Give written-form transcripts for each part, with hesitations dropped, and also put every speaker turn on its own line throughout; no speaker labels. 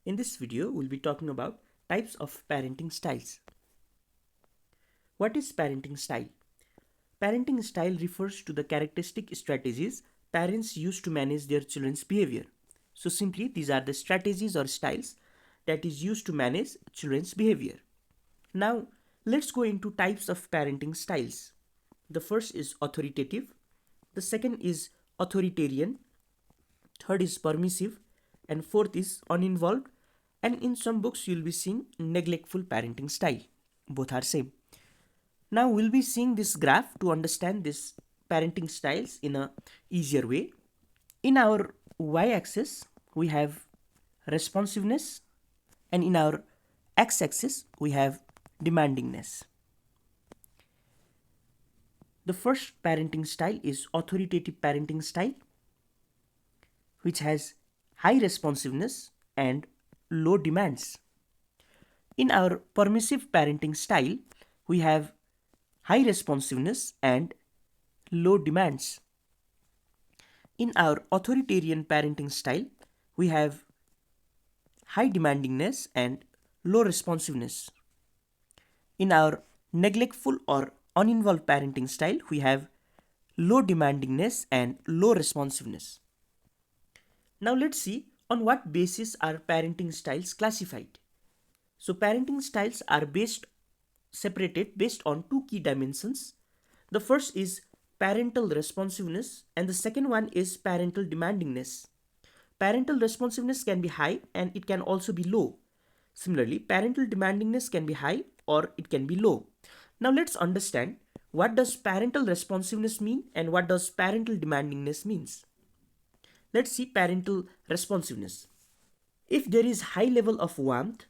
In this video, we'll be talking about types of parenting styles. What is parenting style? Parenting style refers to the characteristic strategies parents use to manage their children's behavior. So simply, these are the strategies or styles that is used to manage children's behavior. Now, let's go into types of parenting styles. The first is authoritative, the second is authoritarian, third is permissive, and fourth is uninvolved, and in some books you'll be seeing neglectful parenting style. Both are same. Now we'll be seeing this graph to understand this parenting styles in a easier way. In our y-axis we have responsiveness, and in our x-axis we have demandingness. The first parenting style is authoritative parenting style, which has high responsiveness and low demands. In our permissive parenting style, we have high responsiveness and low demands. In our authoritarian parenting style, we have high demandingness and low responsiveness. In our neglectful or uninvolved parenting style, we have low demandingness and low responsiveness. Now let's see on what basis are parenting styles classified. So parenting styles are separated based on two key dimensions. The first is parental responsiveness and the second one is parental demandingness. Parental responsiveness can be high and it can also be low. Similarly, parental demandingness can be high or it can be low. Now let's understand what does parental responsiveness mean and what does parental demandingness means. Let's see parental responsiveness. If there is high level of warmth,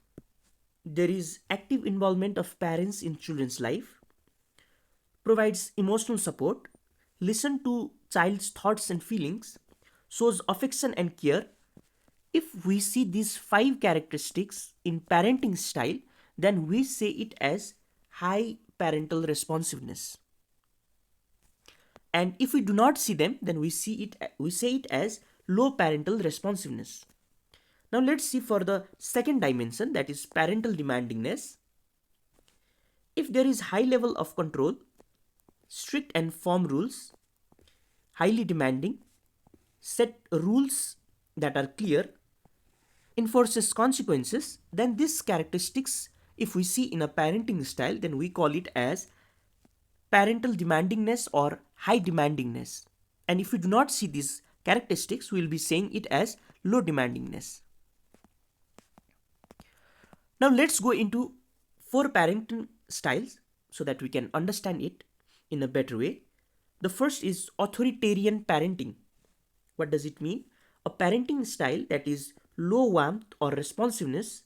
there is active involvement of parents in children's life, provides emotional support, listen to child's thoughts and feelings, shows affection and care. If we see these 5 characteristics in parenting style, then we say it as high parental responsiveness. And if we do not see them, then we say it as low parental responsiveness. Now let's see for the second dimension, that is parental demandingness. If there is high level of control, strict and firm rules, highly demanding, set rules that are clear, enforces consequences, then these characteristics, if we see in a parenting style, then we call it as parental demandingness or high demandingness. And if we do not see these characteristics, we will be saying it as low demandingness. Now let's go into 4 parenting styles so that we can understand it in a better way. The first is authoritarian parenting. What does it mean? A parenting style that is low warmth or responsiveness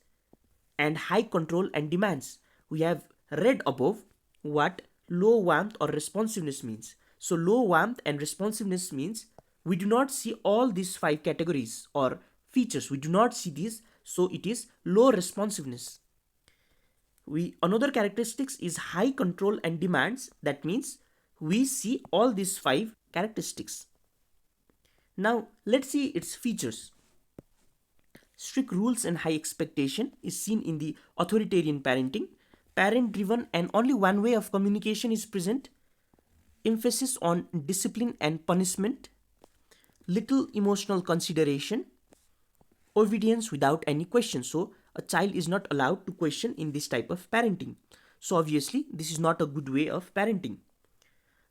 and high control and demands. We have read above what low warmth or responsiveness means. So low warmth and responsiveness means we do not see all these 5 categories or features. We do not see these, so it is low responsiveness. Another characteristics is high control and demands. That means we see all these 5 characteristics. Now let's see its features. Strict rules and high expectation is seen in the authoritarian parenting. Parent driven and only one way of communication is present. Emphasis on discipline and punishment. Little emotional consideration. Obedience without any question. So a child is not allowed to question in this type of parenting. So obviously this is not a good way of parenting.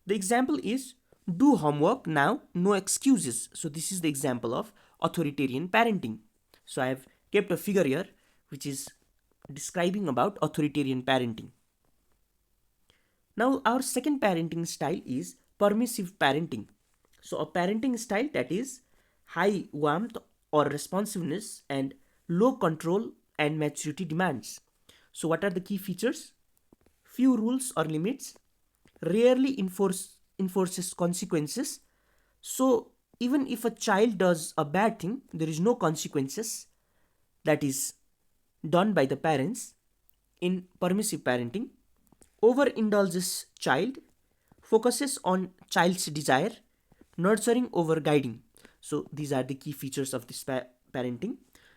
The example is do homework now, no excuses. So this is the example of authoritarian parenting. So I have kept a figure here which is describing about authoritarian parenting. Now our second parenting style is permissive parenting. So a parenting style that is high warmth or responsiveness and low control and maturity demands. So what are the key features? Few rules or limits, rarely enforces consequences. So even if a child does a bad thing, there is no consequences that is done by the parents. In permissive parenting, overindulges child, focuses on child's desire, nurturing over guiding. So these are the key features of this parenting.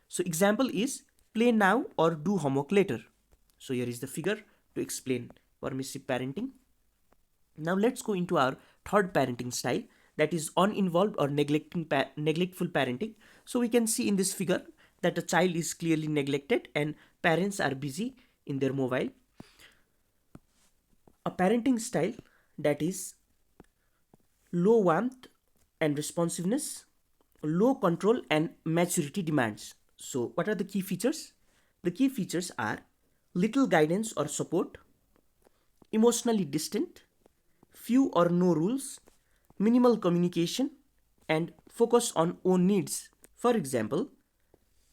So example is play now or do homework later. So here is the figure to explain permissive parenting. Now let's go into our third parenting style, that is uninvolved or neglectful parenting. So we can see in this figure that a child is clearly neglected and parents are busy in their mobile. A parenting style that is low warmth and responsiveness, low control and maturity demands. So what are the key features? The key features are little guidance or support, emotionally distant, few or no rules, minimal communication, and focus on own needs. For example,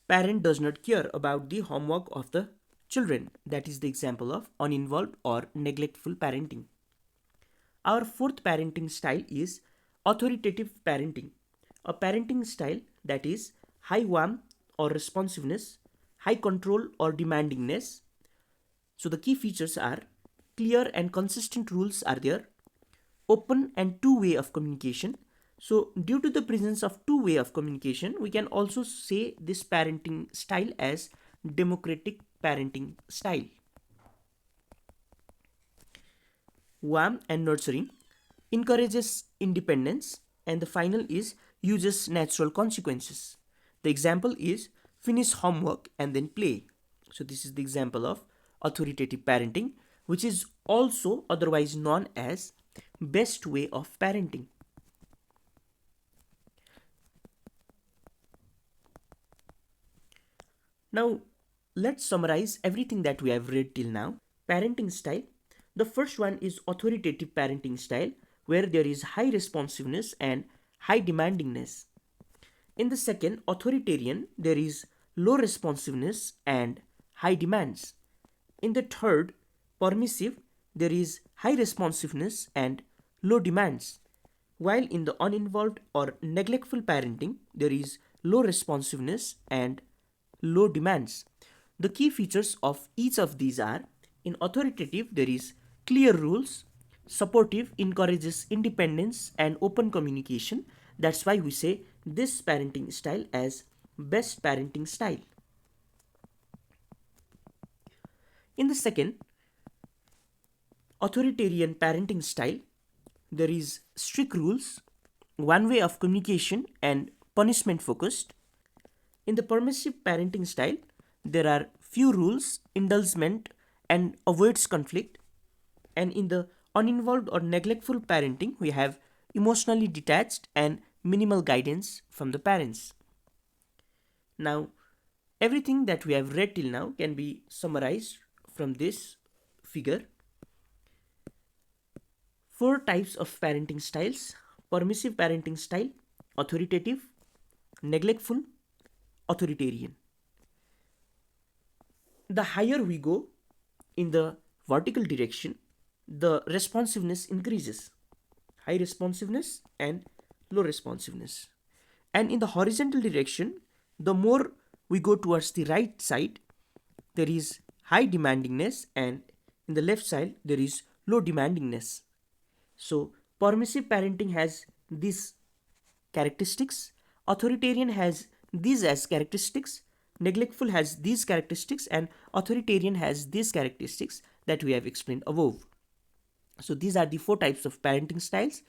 parent does not care about the homework of the children. That is the example of uninvolved or neglectful parenting. Our fourth parenting style is authoritative parenting, a parenting style that is high warmth or responsiveness, high control or demandingness. So the key features are clear and consistent rules are there, open and two-way of communication. So due to the presence of two-way of communication, we can also say this parenting style as democratic parenting style. Warm and nurturing, encourages independence, and the final is uses natural consequences. The example is finish homework and then play. So this is the example of authoritative parenting, which is also otherwise known as best way of parenting. Now let's summarize everything that we have read till now. Parenting style. The first one is authoritative parenting style, where there is high responsiveness and high demandingness. In the second, authoritarian, there is low responsiveness and high demands. In the third, permissive, there is high responsiveness and low demands. While in the uninvolved or neglectful parenting, there is low responsiveness and low demands. The key features of each of these are in authoritative, there is clear rules, supportive, encourages independence and open communication. That's why we say this parenting style as best parenting style. In the second, authoritarian parenting style, there is strict rules, one way of communication and punishment focused. In the permissive parenting style, there are few rules, indulgement and avoids conflict. And in the uninvolved or neglectful parenting, we have emotionally detached and minimal guidance from the parents. Now, everything that we have read till now can be summarized from this figure. Four types of parenting styles: permissive parenting style, authoritative, neglectful, authoritarian. The higher we go in the vertical direction, the responsiveness increases. High responsiveness and low responsiveness. And in the horizontal direction, the more we go towards the right side, there is high demandingness, and in the left side, there is low demandingness. So, permissive parenting has these characteristics, authoritarian has these as characteristics, neglectful has these characteristics, and authoritarian has these characteristics that we have explained above. So these are the four types of parenting styles.